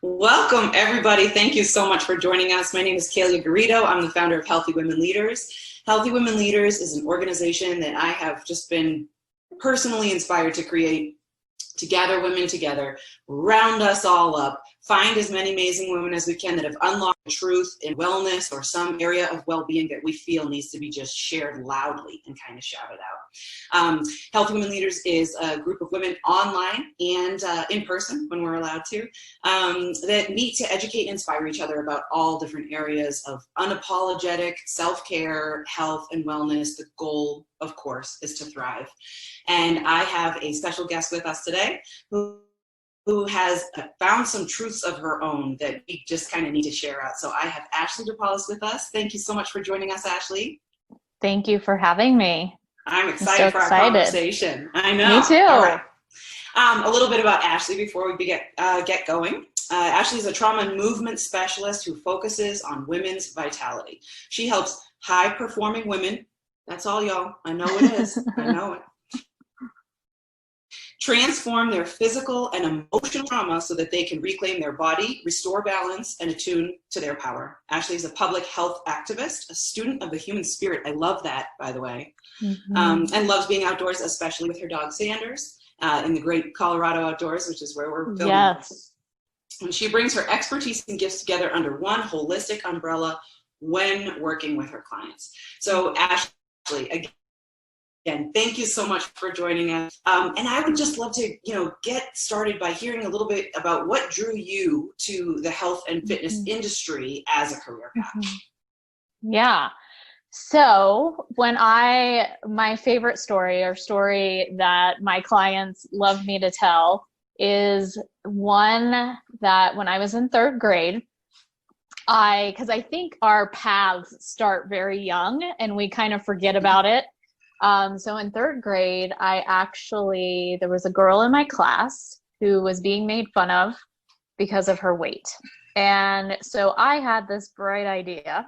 Welcome, everybody. Thank you so much for joining us. My name is Kayla Garrido. I'm the founder of Healthy Women Leaders. Healthy Women Leaders is an organization that I have just been personally inspired to create to gather women together, round us all up, find as many amazing women as we can that have unlocked the truth in wellness or some area of well-being that we feel needs to be just shared loudly and kind of shouted out. Healthy Women Leaders is a group of women online and in person when we're allowed to, that meet to educate and inspire each other about all different areas of unapologetic self-care, health, and wellness. The goal, of course, is to thrive. And I have a special guest with us today who has found some truths of her own that we just kind of need to share out. So I have Ashley DePaulis with us. Thank you so much for joining us, Ashley. Thank you for having me. I'm excited for our conversation. I know. Me too. All right. A little bit about Ashley before we get going. Ashley is a trauma and movement specialist who focuses on women's vitality. She helps high-performing women, that's all y'all, I know it is, I know it, transform their physical and emotional trauma so that they can reclaim their body, restore balance, and attune to their power. Ashley is a public health activist, a student of the human spirit. I love that, by the way, and loves being outdoors, especially with her dog Sanders, in the great Colorado outdoors, which is where we're filming. Yes. And she brings her expertise and gifts together under one holistic umbrella when working with her clients. So Ashley, again, thank you so much for joining us. And I would just love to, get started by hearing a little bit about what drew you to the health and fitness industry as a career path. Yeah. So my favorite story or story that my clients love me to tell is one that when I was in third grade, because I think our paths start very young and we kind of forget about it. So in third grade, there was a girl in my class who was being made fun of because of her weight. And so I had this bright idea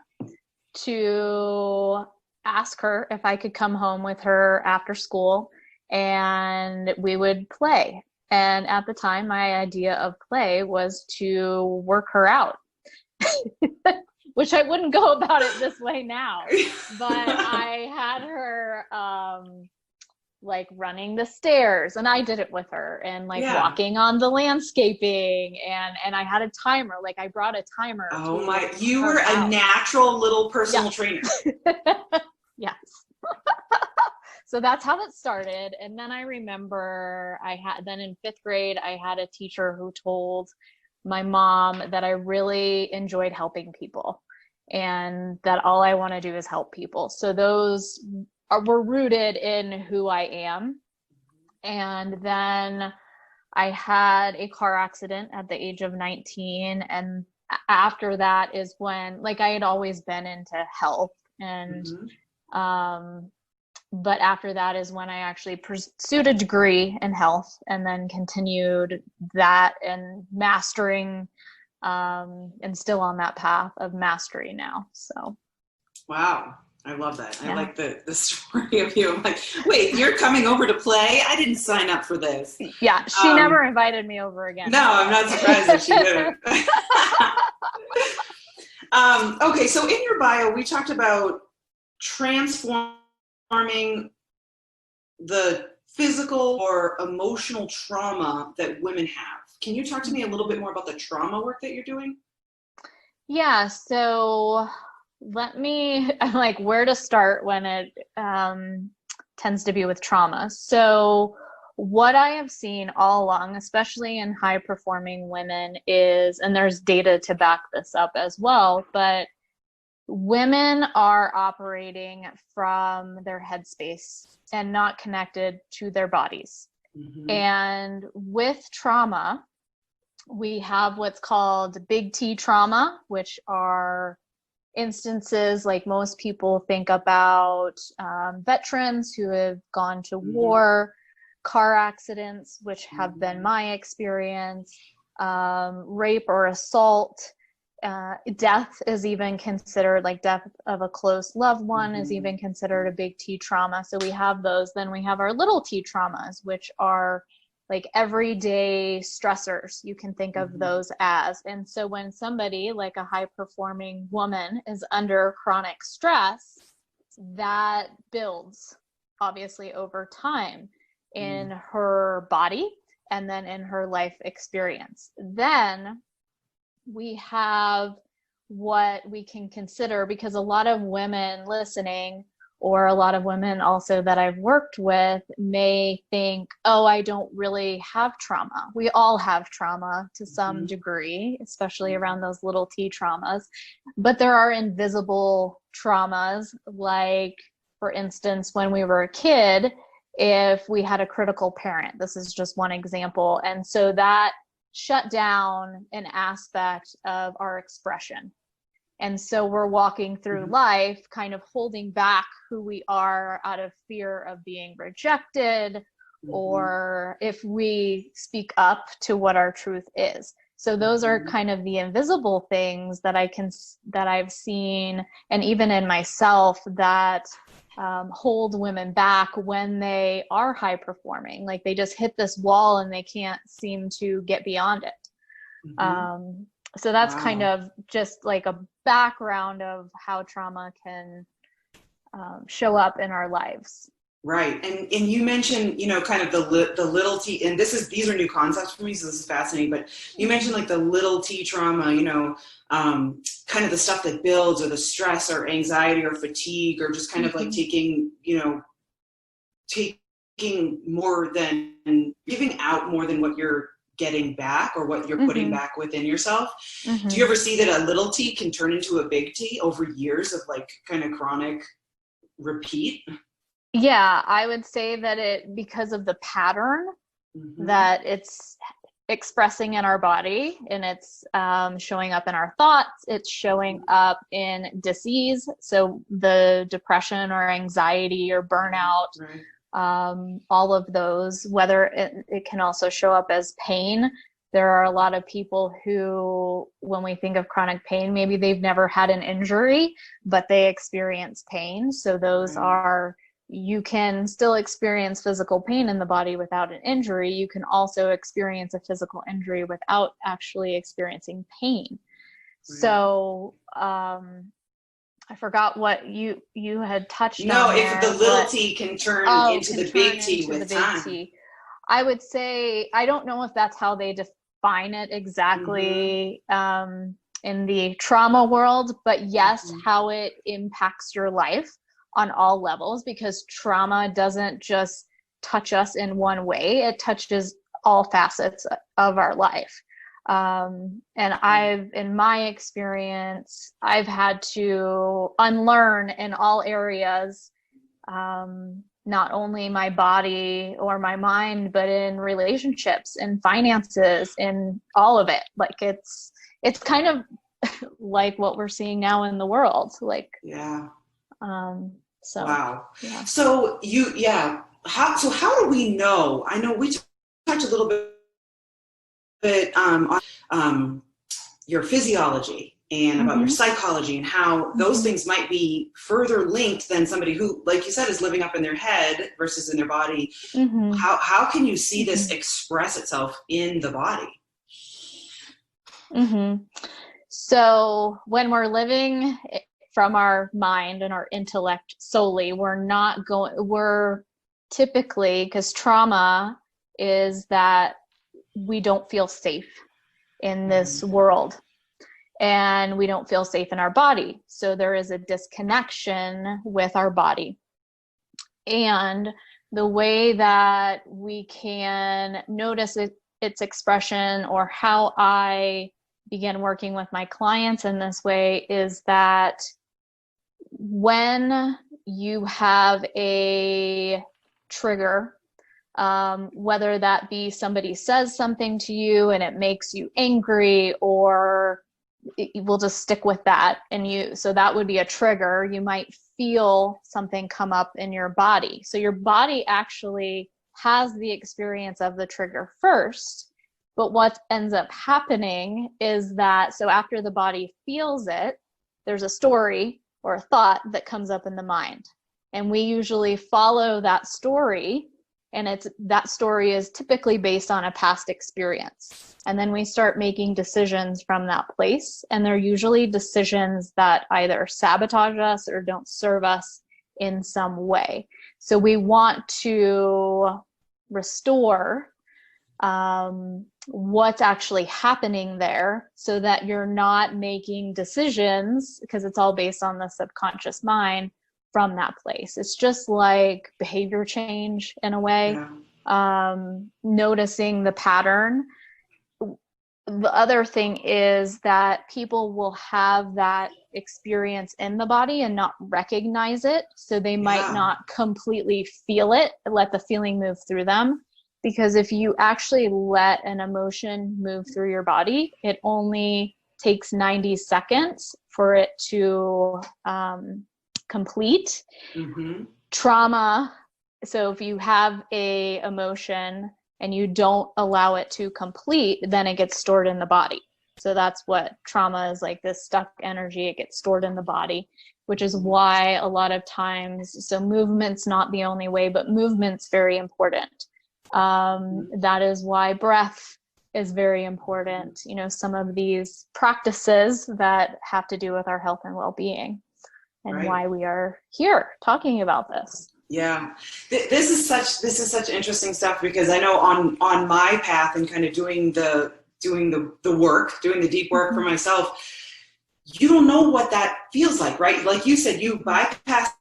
to ask her if I could come home with her after school and we would play. And at the time, my idea of play was to work her out. Which I wouldn't go about it this way now, but I had her running the stairs, and I did it with her, and walking on the landscaping, and I had a timer. I brought a timer. Oh my! You were a natural little personal trainer. Yes. So that's how it started. And then I remember then in fifth grade, I had a teacher who told my mom that I really enjoyed helping people and that all I want to do is help people. So those were rooted in who I am. And then I had a car accident at the age of 19. And after that is when, I had always been into health and, but after that is when I actually pursued a degree in health and then continued that and mastering, and still on that path of mastery now. So. Wow. I love that. Yeah. I like the story of you. I'm like, wait, you're coming over to play? I didn't sign up for this. Yeah. She never invited me over again. No, I'm not surprised that she didn't. Okay. So in your bio, we talked about transforming the physical or emotional trauma that women have. Can you talk to me a little bit more about the trauma work that you're doing? Yeah, so where to start when it tends to be with trauma. So what I have seen all along, especially in high performing women is, and there's data to back this up as well, but women are operating from their headspace and not connected to their bodies. And with trauma, we have what's called big T trauma, which are instances like most people think about veterans who have gone to war, car accidents, which have been my experience, rape or assault. Death is even considered, death of a close loved one is even considered a big T trauma. So we have those. Then we have our little T traumas, which are like everyday stressors. You can think of those as. And so when somebody like a high performing woman is under chronic stress, that builds obviously over time in her body and then in her life experience. Then we have what we can consider, because a lot of women listening, or a lot of women also that I've worked with, may think, oh, I don't really have trauma. We all have trauma to some degree, especially around those little t traumas. But there are invisible traumas, like, for instance, when we were a kid, if we had a critical parent. This is just one example. And so that shut down an aspect of our expression. And so we're walking through life kind of holding back who we are out of fear of being rejected, or if we speak up to what our truth is. So those are kind of the invisible things that I've seen, and even in myself, that hold women back when they are high performing. Like they just hit this wall and they can't seem to get beyond it. So that's kind of just like a background of how trauma can show up in our lives. Right. And you mentioned, kind of the little t, and these are new concepts for me, so this is fascinating, but you mentioned like the little t trauma, kind of the stuff that builds, or the stress or anxiety or fatigue, or just kind of like taking more than, giving out more than what you're getting back, or what you're putting back within yourself. Do you ever see that a little t can turn into a big T over years of like kind of chronic repeat? Yeah, I would say that because of the pattern that it's expressing in our body, and it's showing up in our thoughts, it's showing up in disease. So the depression or anxiety or burnout, all of those, whether it can also show up as pain. There are a lot of people who, when we think of chronic pain, maybe they've never had an injury, but they experience pain. So those you can still experience physical pain in the body without an injury. You can also experience a physical injury without actually experiencing pain. So I forgot what you had touched on. No, if the little t can turn into the big T with time. I would say, I don't know if that's how they define it exactly in the trauma world, but yes, how it impacts your life on all levels, because trauma doesn't just touch us in one way, it touches all facets of our life. And in my experience, I've had to unlearn in all areas, not only my body or my mind, but in relationships and finances, in all of it. like it's kind of like what we're seeing now in the world. So how do we know? I know we touched a little bit on your physiology and about your psychology, and how those things might be further linked than somebody who, like you said, is living up in their head versus in their body. How can you see this express itself in the body? So when we're living from our mind and our intellect solely, we're typically, because trauma is that we don't feel safe in this world, and we don't feel safe in our body. So there is a disconnection with our body. And the way that we can notice its expression, or how I begin working with my clients in this way, is that when you have a trigger, whether that be somebody says something to you and it makes you angry, or we'll just stick with that, so that would be a trigger. You might feel something come up in your body. So your body actually has the experience of the trigger first, but what ends up happening is that, so after the body feels it, there's a story or a thought that comes up in the mind. And we usually follow that story And that story is typically based on a past experience. And then we start making decisions from that place. And they're usually decisions that either sabotage us or don't serve us in some way. So we want to restore what's actually happening there so that you're not making decisions, because it's all based on the subconscious mind, from that place. It's just like behavior change in a way. Noticing the pattern. The other thing is that people will have that experience in the body and not recognize it. So they might not completely feel it, let the feeling move through them. Because if you actually let an emotion move through your body, it only takes 90 seconds for it to complete. Trauma. So if you have a emotion and you don't allow it to complete, then it gets stored in the body. So that's what trauma is, like this stuck energy. It gets stored in the body, which is why a lot of times, so movement's not the only way, but movement's very important. That is why breath is very important. You know, some of these practices that have to do with our health and well-being, and why we are here talking about this. Yeah, this is such interesting stuff, because I know on my path and kind of doing the work, doing the deep work for myself, you don't know what that feels like, right? Like you said, you bypass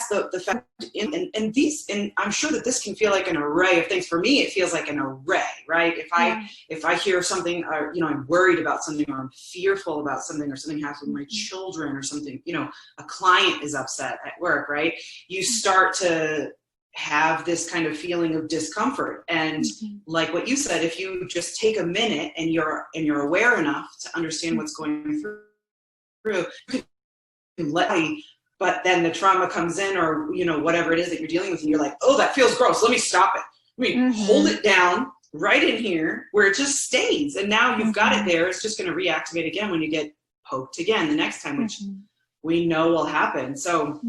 the fact, and I'm sure that this can feel like an array of things. For me, it feels like an array, right? If I hear something, or I'm worried about something, or I'm fearful about something, or something happens with my children, or something, a client is upset at work, right? You start to have this kind of feeling of discomfort. And like what you said, if you just take a minute and you're aware enough to understand what's going through, you can but then the trauma comes in, or whatever it is that you're dealing with, and you're like, oh, that feels gross, let me stop it. Let me hold it down right in here where it just stays, and now you've got it there. It's just going to reactivate again when you get poked again the next time, which we know will happen. So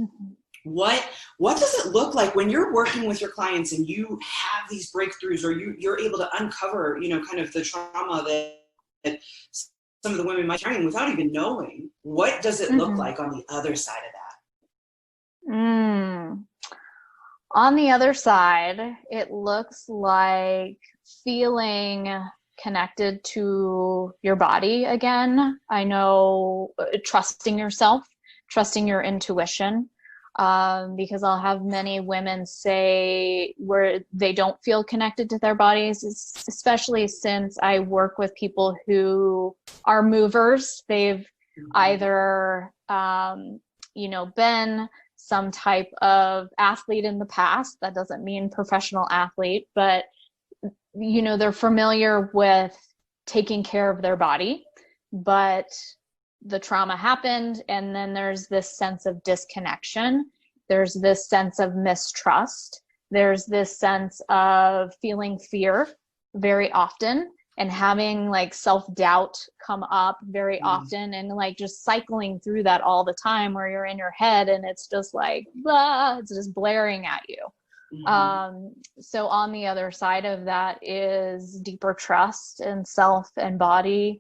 what does it look like when you're working with your clients and you have these breakthroughs, or you're able to uncover kind of the trauma that some of the women might be carrying without even knowing? What does it look like on the other side of that? On the other side, it looks like feeling connected to your body again. I know, trusting yourself, trusting your intuition, because I'll have many women say where they don't feel connected to their bodies, especially since I work with people who are movers. They've either, been some type of athlete in the past. That doesn't mean professional athlete, but they're familiar with taking care of their body, but the trauma happened, and then there's this sense of disconnection. There's this sense of mistrust. There's this sense of feeling fear very often, and having like self-doubt come up very often, and like just cycling through that all the time, where you're in your head and it's just like, blah, it's just blaring at you. So on the other side of that is deeper trust in self and body,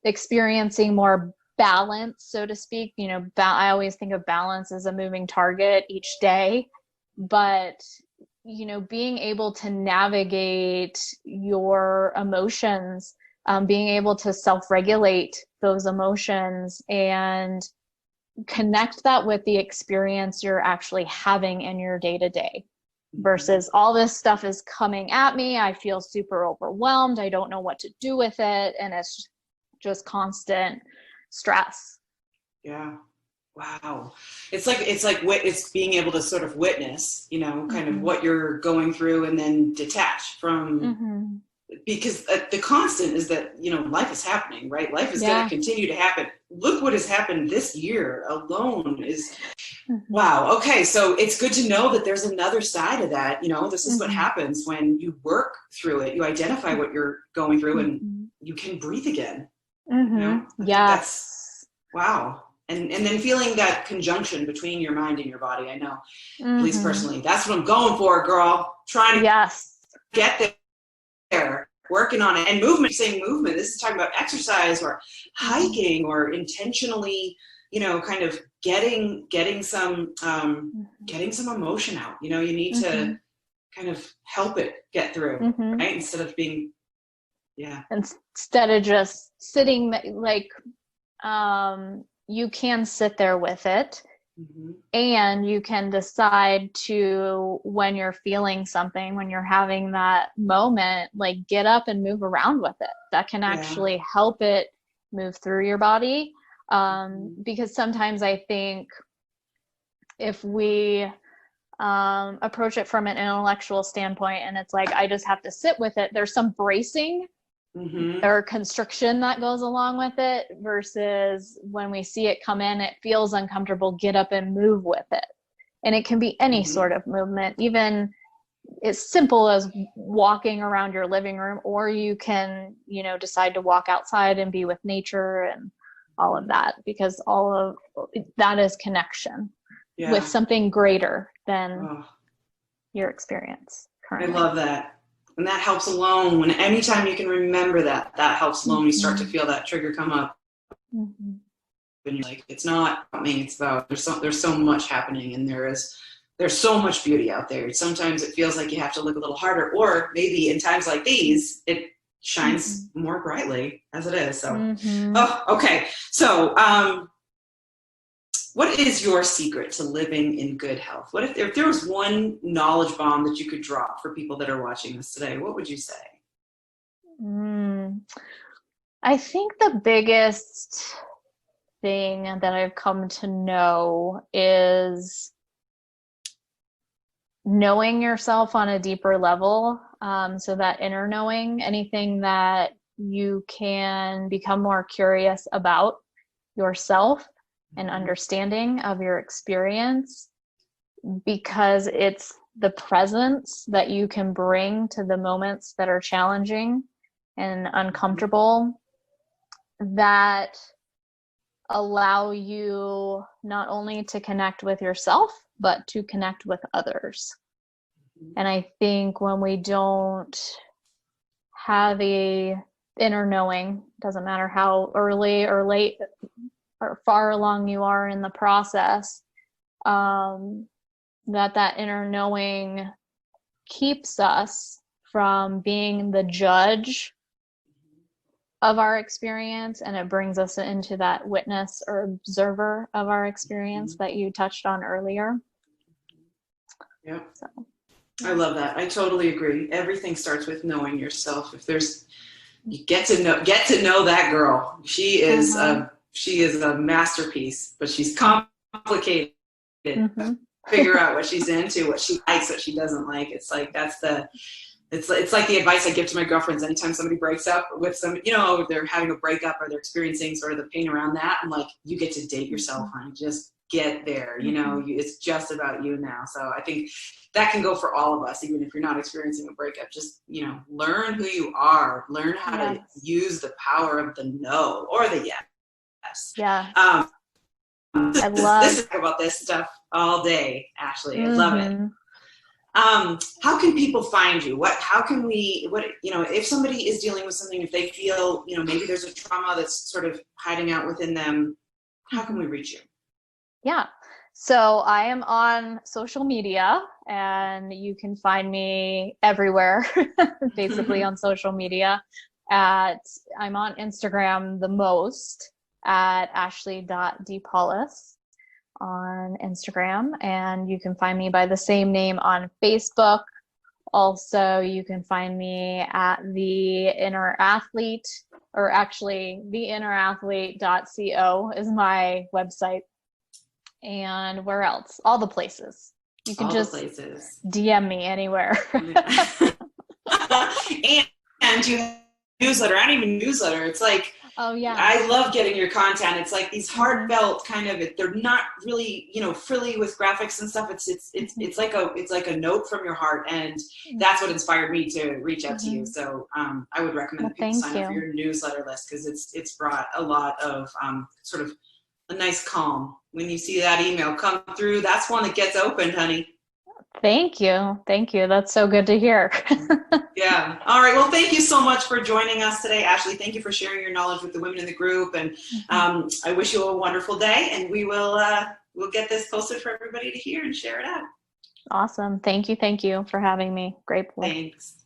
experiencing more balance, so to speak. I always think of balance as a moving target each day, but being able to navigate your emotions, being able to self-regulate those emotions and connect that with the experience you're actually having in your day-to-day, versus all this stuff is coming at me. I feel super overwhelmed. I don't know what to do with it. And it's just constant stress. Yeah. Wow. It's being able to sort of witness, kind of what you're going through, and then detach from, because the constant is that, life is happening, right? Life is going to continue to happen. Look what has happened this year alone is, wow. Okay. So it's good to know that there's another side of that. This is what happens when you work through it. You identify what you're going through, and you can breathe again. Yes. Wow. and then feeling that conjunction between your mind and your body. I know, Mm-hmm. at least personally, that's what I'm going for, girl. Trying to Yes. get there, working on it. And movement, saying movement, this is talking about exercise or hiking or intentionally, you know, kind of getting some emotion out. You know, you need to kind of help it get through, right? Instead of being, instead of just sitting, like, you can sit there with it, and you can decide to, when you're feeling something, when you're having that moment, like, get up and move around with it. That can actually help it move through your body. Because sometimes I think if we approach it from an intellectual standpoint and it's like, I just have to sit with it, there's some bracing or constriction that goes along with it, versus when we see it come in, it feels uncomfortable, get up and move with it. And it can be any sort of movement, even as simple as walking around your living room, or you can, you know, decide to walk outside and be with nature and all of that, because all of that is connection with something greater than your experience currently. I love that. And that helps alone. When anytime you can remember that helps alone. You start to feel that trigger come up. And you're like, it's not about me, it's about, there's so much happening, and there's so much beauty out there. Sometimes it feels like you have to look a little harder, or maybe in times like these, it shines more brightly as it is. So, okay. So, what is your secret to living in good health? What if there was one knowledge bomb that you could drop for people that are watching this today? What would you say? I think the biggest thing that I've come to know is knowing yourself on a deeper level. So that inner knowing, anything that you can become more curious about yourself and understanding of your experience, because it's the presence that you can bring to the moments that are challenging and uncomfortable that allow you not only to connect with yourself, but to connect with others. And I think when we don't have a inner knowing, doesn't matter how early or late or far along you are in the process, that inner knowing keeps us from being the judge of our experience, and it brings us into that witness or observer of our experience that you touched on earlier. Yeah. So, I love that. I totally agree. Everything starts with knowing yourself. You get to know that girl. She is a masterpiece, but she's complicated. Figure out what she's into, what she likes, what she doesn't like. It's like it's like the advice I give to my girlfriends anytime somebody breaks up with some, you know, they're having a breakup or they're experiencing sort of the pain around that. I'm like, you get to date yourself, honey. Just get there. You know, it's just about you now. So I think that can go for all of us, even if you're not experiencing a breakup. Just, you know, learn who you are. Learn how to use the power of the no or the yes. Yeah. I love about this stuff all day, Ashley. I love it. How can people find you? If somebody is dealing with something, if they feel, you know, maybe there's a trauma that's sort of hiding out within them, how can we reach you? Yeah. So I am on social media, and you can find me everywhere, basically on social media. I'm on Instagram the most at ashley.DePaulis on Instagram, and you can find me by the same name on Facebook. Also, you can find me at The Inner Athlete, or actually theinnerathlete.co is my website. And where else? All the places. You can just DM me anywhere. And you have a newsletter. I don't even newsletter. It's like, oh yeah, I love getting your content. It's like these heartfelt kind of, they're not really, you know, frilly with graphics and stuff. It's like a note from your heart, and that's what inspired me to reach out to you. So I would recommend that people sign up for your newsletter list, because it's brought a lot of sort of a nice calm when you see that email come through. That's one that gets opened, honey. Thank you. Thank you. That's so good to hear. Yeah. All right. Well, thank you so much for joining us today, Ashley. Thank you for sharing your knowledge with the women in the group. And I wish you a wonderful day. And we will we'll get this posted for everybody to hear and share it out. Awesome. Thank you. Thank you for having me. Grateful. Thanks.